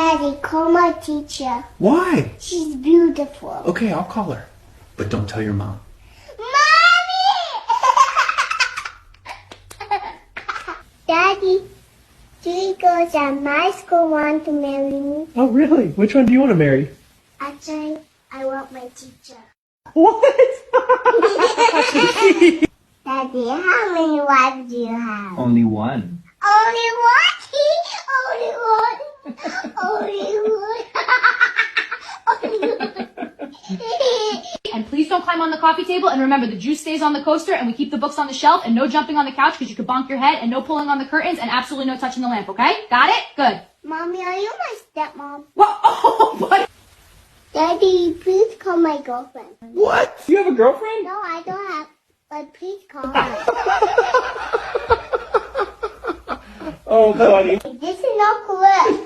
Daddy, call my teacher. Why? She's beautiful. Okay, I'll call her. But don't tell your mom. Mommy! Daddy, 3 girls at my school want to marry me. Oh, really? Which one do you want to marry? Actually, I want my teacher. What? Daddy, how many wives do you have? Only one. Only one? Only one? Only one? Only one? And please don't climb on the coffee table. And remember, the juice stays on the coaster and we keep the books on the shelf, and no jumping on the couch because you could bonk your head, and no pulling on the curtains, and absolutely no touching the lamp, okay? Got it? Good. Mommy, are you my stepmom? Whoa, oh, buddy. Daddy, please call my girlfriend. What? You have a girlfriend? No, I don't have, but please call her. Oh, buddy. This is not correct.